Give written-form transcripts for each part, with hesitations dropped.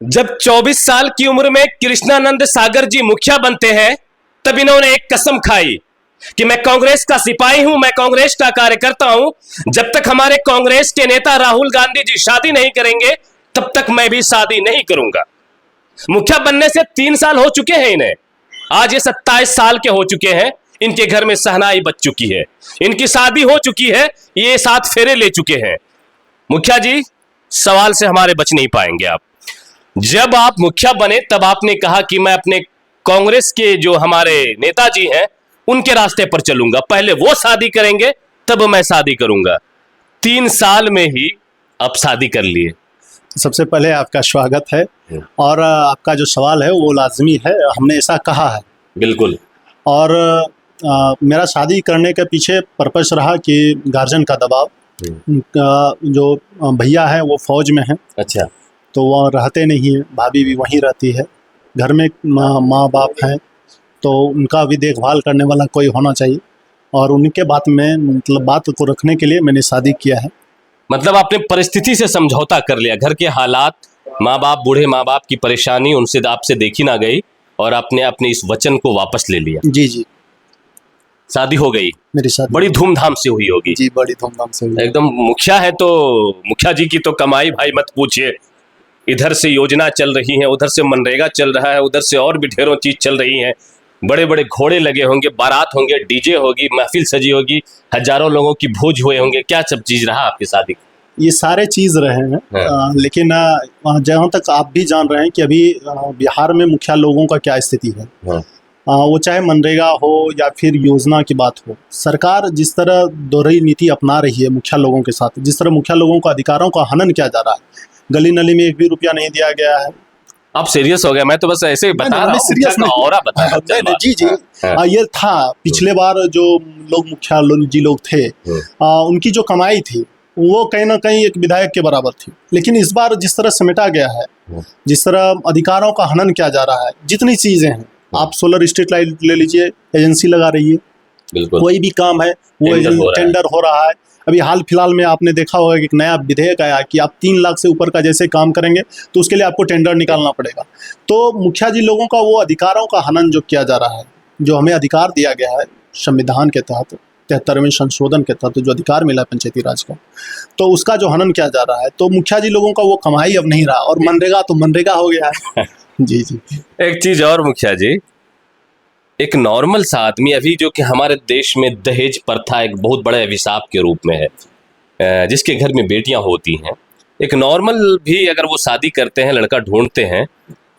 जब 24 साल की उम्र में कृष्णानंद सागर जी मुखिया बनते हैं, तब इन्होंने एक कसम खाई कि मैं कांग्रेस का सिपाही हूं, मैं कांग्रेस का कार्यकर्ता हूं। जब तक हमारे कांग्रेस के नेता राहुल गांधी जी शादी नहीं करेंगे, तब तक मैं भी शादी नहीं करूंगा। मुखिया बनने से 3 साल हो चुके हैं इन्हें, आज ये 27 साल के हो चुके हैं। इनके घर में शहनाई बज चुकी है, इनकी शादी हो चुकी है, ये 7 फेरे ले चुके हैं। मुखिया जी, सवाल से हमारे बच नहीं पाएंगे आप। जब आप मुखिया बने तब आपने कहा कि मैं अपने कांग्रेस के जो हमारे नेताजी हैं उनके रास्ते पर चलूंगा, पहले वो शादी करेंगे तब मैं शादी करूंगा। 3 साल में ही अब शादी कर लिए। सबसे पहले आपका स्वागत है और आपका जो सवाल है वो लाजमी है, हमने ऐसा कहा है। बिल्कुल। और मेरा शादी करने के पीछे पर्पस रहा कि गार्जियन का दबाव। जो भैया है वो फौज में है। अच्छा। तो वह रहते नहीं हैं, भाभी भी वहीं रहती है। घर में माँ बाप हैं, तो उनका भी देखभाल करने वाला कोई होना चाहिए। और उनके बात में मतलब बात को रखने के लिए मैंने शादी किया है। मतलब आपने परिस्थिति से समझौता कर लिया, घर के हालात, माँ बाप, बूढ़े माँ बाप की परेशानी उनसे आपसे देखी ना गई और आपने अपने इस वचन को वापस ले लिया। जी जी, शादी हो गई। मेरी शादी बड़ी धूमधाम से हुई होगी। जी, बड़ी धूमधाम से हुई। एकदम। मुखिया है तो मुखिया जी की तो कमाई भाई मत पूछिए। इधर से योजना चल रही है, उधर से मनरेगा चल रहा है, उधर से और भी ढेरों चीज चल रही हैं। बड़े बड़े घोड़े लगे होंगे, बारात होंगे, डीजे होगी, महफिल सजी होगी, हजारों लोगों की भोज हुए होंगे। क्या सब चीज रहा आपकी शादी? ये सारे चीज़ रहे हैं। लेकिन जहाँ तक आप भी जान रहे हैं कि अभी बिहार में मुखिया लोगों का क्या स्थिति है। वो चाहे मनरेगा हो या फिर योजना की बात हो, सरकार जिस तरह दोहरी नीति अपना रही है मुखिया लोगों के साथ, जिस तरह मुखिया लोगों को अधिकारों का हनन किया जा रहा है, गली नली में 1 भी रुपया नहीं दिया गया है। आप सीरियस हो गए? मैं तो बस ऐसे ही बता रहा हूँ। सीरियस और बता रहा जी जी। ये था पिछले बार जो लोग मुखिया जी लोग थे, उनकी जो कमाई थी वो कहीं ना कहीं एक विधायक के बराबर थी। लेकिन इस बार जिस तरह समेटा गया है, जिस तरह अधिकारों का हनन किया जा रहा है, जितनी चीजें हैं, आप सोलर स्ट्रीट लाइट ले लीजिए, एजेंसी लगा रही है, कोई भी काम है वो टेंडर हो रहा है। अभी हाल फिलहाल में आपने देखा होगा कि एक नया विधेयक आया कि आप 3 लाख से ऊपर का जैसे काम करेंगे तो उसके लिए आपको टेंडर निकालना पड़ेगा। तो मुखिया जी लोगों का वो अधिकारों का हनन जो किया जा रहा है, जो हमें अधिकार दिया गया है संविधान के तहत, 73वें संशोधन के तहत जो अधिकार मिला पंचायती राज का, तो उसका जो हनन किया जा रहा है, तो मुखिया जी लोगों का वो कमाई अब नहीं रहा। और मनरेगा तो मनरेगा हो गया है। जी जी। एक चीज और मुखिया जी, एक नॉर्मल सा आदमी अभी जो कि हमारे देश में दहेज प्रथा एक बहुत बड़े अभिशाप के रूप में है, जिसके घर में बेटियां होती हैं, एक नॉर्मल भी अगर वो शादी करते हैं, लड़का ढूंढते हैं,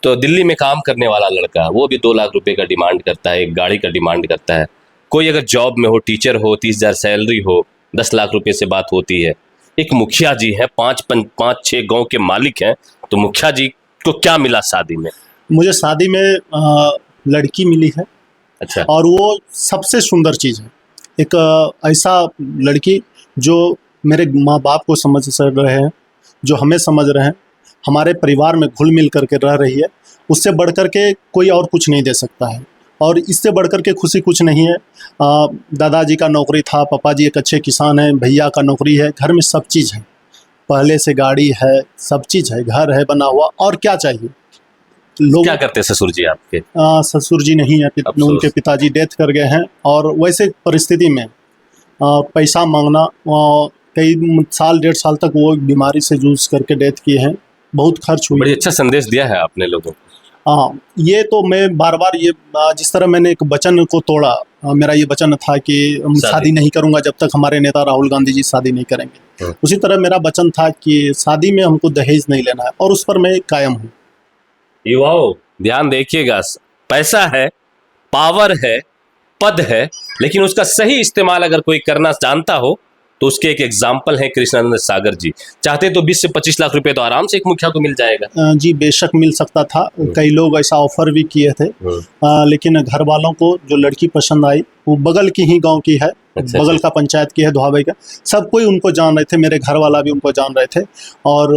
तो दिल्ली में काम करने वाला लड़का वो भी 2 लाख रुपए का डिमांड करता है, एक गाड़ी का डिमांड करता है। कोई अगर जॉब में हो, टीचर हो, 30,000 सैलरी हो, 10 लाख रुपए से बात होती है। एक मुखिया जी है, 5-6 गाँव के मालिक हैं, तो मुखिया जी को क्या मिला शादी में? मुझे शादी में लड़की मिली है। अच्छा। और वो सबसे सुंदर चीज़ है, एक ऐसा लड़की जो मेरे माँ बाप को समझ रहे हैं, जो हमें समझ रहे हैं, हमारे परिवार में घुल मिल करके रह रही है। उससे बढ़कर के कोई और कुछ नहीं दे सकता है, और इससे बढ़कर के खुशी कुछ नहीं है। दादाजी का नौकरी था, पापा जी एक अच्छे किसान हैं, भैया का नौकरी है, घर में सब चीज़ है, पहले से गाड़ी है, सब चीज़ है, घर है बना हुआ, और क्या चाहिए। लोग क्या करते ससुर जी आपके? ससुर जी नहीं है, उनके पिताजी डेथ कर गए हैं। और वैसे परिस्थिति में पैसा मांगना, कई साल 1.5 साल तक वो बीमारी से जूझ करके डेथ किए हैं, बहुत खर्च हुई। बड़ी अच्छा संदेश दिया है आपने लोगों को। हाँ, ये तो मैं बार बार ये जिस तरह मैंने एक वचन को तोड़ा, मेरा ये वचन था कि शादी नहीं करूंगा जब तक हमारे नेता राहुल गांधी जी शादी नहीं करेंगे। उसी तरह मेरा वचन था कि शादी में हमको दहेज नहीं लेना है, और उस पर मैं कायम हूँ। युवाओं ध्यान देखिएगा, पैसा है, पावर है, पद है, लेकिन उसका सही इस्तेमाल अगर कोई करना जानता हो तो उसके एक एग्जाम्पल है कृष्णानंद सागर जी। चाहते तो 20 से 25 लाख रुपए तो आराम से एक मुखिया को मिल जाएगा। जी बेशक मिल सकता था, कई लोग ऐसा ऑफर भी किए थे। लेकिन घर वालों को जो लड़की पसंद आई, वो बगल की ही गांव की है। अच्छा, बगल का पंचायत की है, दुहाबाई का। सब कोई उनको जान रहे थे, मेरे घर वाला भी उनको जान रहे थे, और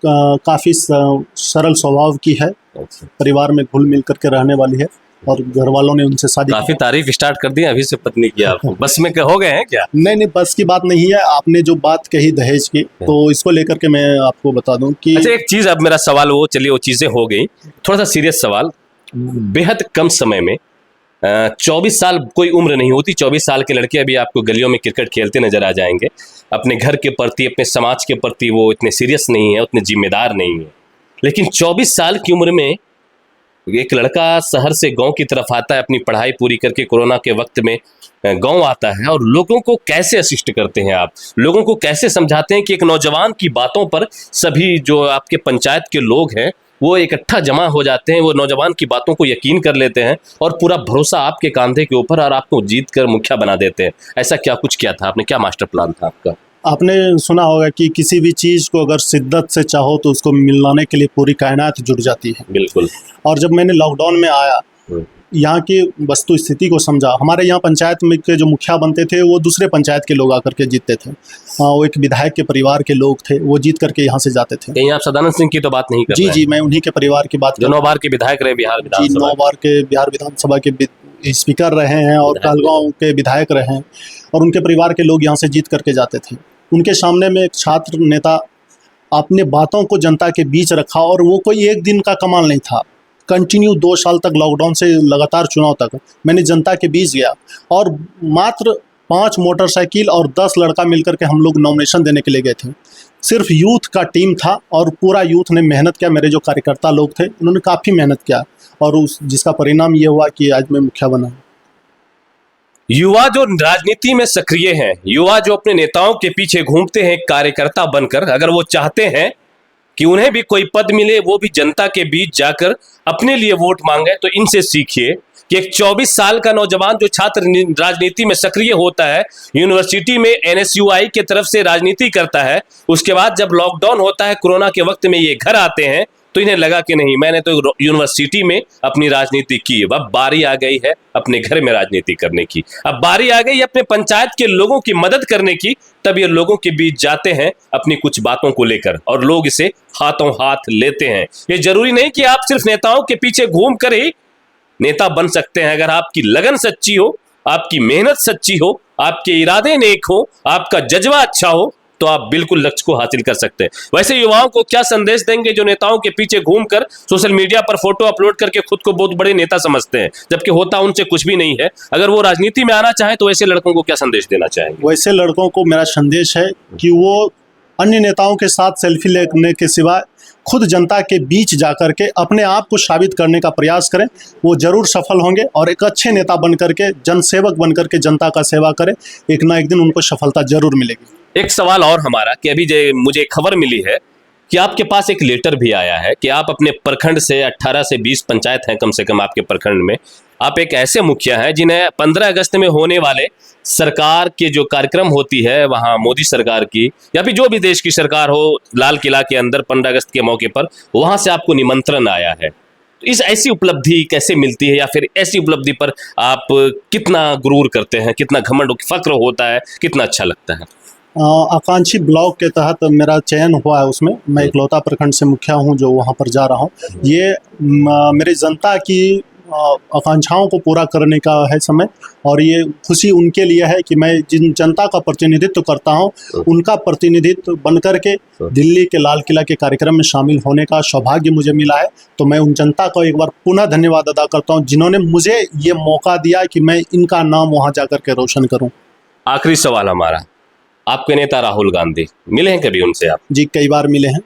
काफ़ी सरल स्वभाव की है। अच्छा। परिवार में घुल मिल करके रहने वाली है। और घर वालों ने उनसे शादी काफी तारीफ स्टार्ट कर दी अभी से पत्नी की आप बस में हो गए हैं क्या? नहीं, बस की बात नहीं है। आपने जो बात कही दहेज की, तो इसको लेकर के मैं आपको बता दूं कि अच्छा, एक चीज, अब मेरा सवाल वो, चलिए वो चीजें हो गई, थोड़ा सा सीरियस सवाल। बेहद कम समय में 24 साल कोई उम्र नहीं होती, 24 साल के लड़के अभी आपको गलियों में क्रिकेट खेलते नजर आ जाएंगे। अपने घर के प्रति, अपने समाज के प्रति वो इतने सीरियस नहीं है, उतने जिम्मेदार नहीं है। लेकिन 24 साल की उम्र में एक लड़का शहर से गांव की तरफ आता है, अपनी पढ़ाई पूरी करके कोरोना के वक्त में गांव आता है। और लोगों को कैसे असिस्ट करते हैं आप? लोगों को कैसे समझाते हैं कि एक नौजवान की बातों पर सभी जो आपके पंचायत के लोग हैं वो इकट्ठा जमा हो जाते हैं, वो नौजवान की बातों को यकीन कर लेते हैं और पूरा भरोसा आपके कंधे के ऊपर और आपको जीत कर मुखिया बना देते हैं? ऐसा क्या कुछ किया था आपने? क्या मास्टर प्लान था आपका? आपने सुना होगा कि किसी भी चीज़ को अगर शिद्दत से चाहो तो उसको मिलाने के लिए पूरी कायनात जुट जाती है। बिल्कुल। और जब मैंने लॉकडाउन में आया, यहाँ की वस्तु स्थिति को समझा। हमारे यहाँ पंचायत में के जो मुखिया बनते थे वो दूसरे पंचायत के लोग आकर के जीतते थे। वो एक विधायक के परिवार के लोग थे, वो जीत करके यहाँ से जाते थे। कहीं आप सदानंद सिंह की तो बात नहीं कर रहे हैं? जी, मैं उन्हीं के परिवार की बात, जो 9 बार के विधायक रहे बिहार विधानसभा। 9 बार के बिहार विधानसभा के स्पीकर रहे हैं और कहलगांव के विधायक रहे हैं, और उनके परिवार के लोग यहाँ से जीत करके जाते थे। उनके सामने में एक छात्र नेता अपने बातों को जनता के बीच रखा, और वो कोई एक दिन का कमाल नहीं था। कंटिन्यू 2 साल तक, लॉकडाउन से लगातार चुनाव तक मैंने जनता के बीच गया, और मात्र 5 मोटरसाइकिल और 10 लड़का मिलकर के हम लोग नॉमिनेशन देने के लिए गए थे। सिर्फ यूथ का टीम था और पूरा यूथ ने मेहनत किया। मेरे जो कार्यकर्ता लोग थे उन्होंने काफ़ी मेहनत किया, और जिसका परिणाम ये हुआ कि आज मैं मुखिया बना। युवा जो राजनीति में सक्रिय हैं, युवा जो अपने नेताओं के पीछे घूमते हैं कार्यकर्ता बनकर, अगर वो चाहते हैं कि उन्हें भी कोई पद मिले, वो भी जनता के बीच जाकर अपने लिए वोट मांगे, तो इनसे सीखिए कि एक 24 साल का नौजवान जो छात्र राजनीति में सक्रिय होता है, यूनिवर्सिटी में NSUI के तरफ से राजनीति करता है, उसके बाद जब लॉकडाउन होता है कोरोना के वक्त में, ये घर आते हैं तो इन्हें लगा कि नहीं, मैंने तो यूनिवर्सिटी में अपनी राजनीति की, अब बारी आ गई है अपने घर में राजनीति करने की, अब बारी आ गई अपने पंचायत के लोगों की मदद करने की। तब ये लोगों के बीच जाते हैं अपनी कुछ बातों को लेकर, और लोग इसे हाथों हाथ लेते हैं। ये जरूरी नहीं कि आप सिर्फ नेताओं के पीछे घूम कर ही नेता बन सकते हैं। अगर आपकी लगन सच्ची हो, आपकी मेहनत सच्ची हो, आपके इरादे नेक हो, आपका जज्बा अच्छा हो, तो आप बिल्कुल लक्ष्य को हासिल कर सकते हैं। वैसे युवाओं को क्या संदेश देंगे जो नेताओं के पीछे घूमकर सोशल मीडिया पर फोटो अपलोड करके खुद को बहुत बड़े नेता समझते हैं, जबकि होता उनसे कुछ भी नहीं है? अगर वो राजनीति में आना चाहे तो वैसे लड़कों को क्या संदेश देना चाहेंगे? वैसे लड़कों को मेरा संदेश है कि वो अन्य नेताओं के साथ सेल्फी लेने के सिवा खुद जनता के बीच जाकर के अपने आप को साबित करने का प्रयास करें। वो जरूर सफल होंगे, और एक अच्छे नेता बन करके, जनसेवक बन करके जनता का सेवा करें। एक ना एक दिन उनको सफलता जरूर मिलेगी। एक सवाल और हमारा कि अभी मुझे खबर मिली है कि आपके पास एक लेटर भी आया है कि आप अपने प्रखंड से 18 से 20 पंचायत हैं कम से कम आपके प्रखंड में, आप एक ऐसे मुखिया हैं जिन्हें 15 अगस्त में होने वाले सरकार के जो कार्यक्रम होती है वहाँ, मोदी सरकार की या फिर जो भी देश की सरकार हो, लाल किला के अंदर 15 अगस्त के मौके पर वहाँ से आपको निमंत्रण आया है। तो इस ऐसी उपलब्धि कैसे मिलती है, या फिर ऐसी उपलब्धि पर आप कितना गुरूर करते हैं, कितना घमंड फक्र होता है, कितना अच्छा लगता है? आकांक्षी ब्लॉक के तहत मेरा चयन हुआ है, उसमें मैं इकलौता प्रखंड से मुखिया हूं जो वहां पर जा रहा हूं। ये मेरी जनता की आकांक्षाओं को पूरा करने का है समय, और ये खुशी उनके लिए है कि मैं जिन जनता का प्रतिनिधित्व करता हूं उनका प्रतिनिधित्व बनकर के दिल्ली के लाल किला के कार्यक्रम में शामिल होने का सौभाग्य मुझे मिला है। तो मैं उन जनता को एक बार पुनः धन्यवाद अदा करता हूं जिन्होंने मुझे ये मौका दिया कि मैं इनका नाम वहाँ जाकर के रोशन करूँ। आखिरी सवाल हमारा, आपके नेता राहुल गांधी, मिले हैं कभी उनसे आप? जी, कई बार मिले हैं।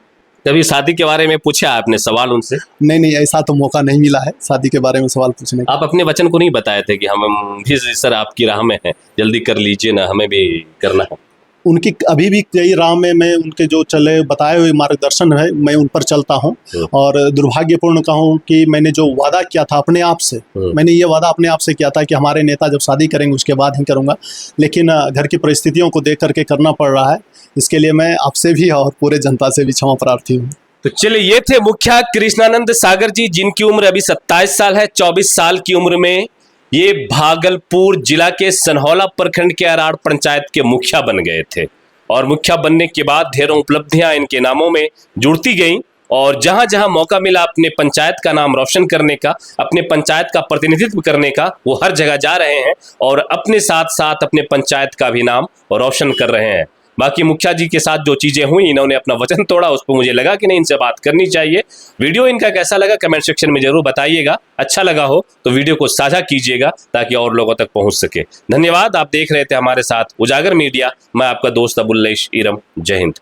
कभी शादी के बारे में पूछा आपने सवाल उनसे? नहीं, ऐसा तो मौका नहीं मिला है शादी के बारे में सवाल पूछने का। आप अपने वचन को नहीं बताए थे कि हम भी सर आपकी राह में हैं, जल्दी कर लीजिए ना, हमें भी करना है? उनकी अभी भी कई राह में मैं उनके जो चले बताए हुए मार्गदर्शन है मैं उन पर चलता हूं। और दुर्भाग्यपूर्ण कहूं कि मैंने जो वादा किया था अपने आप से, मैंने ये वादा अपने आप से किया था कि हमारे नेता जब शादी करेंगे उसके बाद ही करूंगा, लेकिन घर की परिस्थितियों को देख करके करना पड़ रहा है। इसके लिए मैं आपसे भी और पूरे जनता से भी क्षमा प्रार्थी हूँ। तो चलिए, ये थे मुखिया कृष्णानंद सागर जी, जिनकी उम्र अभी 27 साल है। 24 साल की उम्र में ये भागलपुर जिला के सनहौला प्रखंड के अराड़ पंचायत के मुखिया बन गए थे, और मुखिया बनने के बाद ढेरों उपलब्धियां इनके नामों में जुड़ती गईं, और जहां जहां मौका मिला अपने पंचायत का नाम रोशन करने का, अपने पंचायत का प्रतिनिधित्व करने का, वो हर जगह जा रहे हैं और अपने साथ साथ अपने पंचायत का भी नाम रोशन कर रहे हैं। बाकी मुखिया जी के साथ जो चीजें हुई, इन्होंने अपना वचन तोड़ा, उस पर मुझे लगा कि नहीं, इनसे बात करनी चाहिए। वीडियो इनका कैसा लगा कमेंट सेक्शन में जरूर बताइएगा। अच्छा लगा हो तो वीडियो को साझा कीजिएगा ताकि और लोगों तक पहुंच सके। धन्यवाद। आप देख रहे थे हमारे साथ उजागर मीडिया। मैं आपका दोस्त अबुल्लेश ईरम। जय हिंद।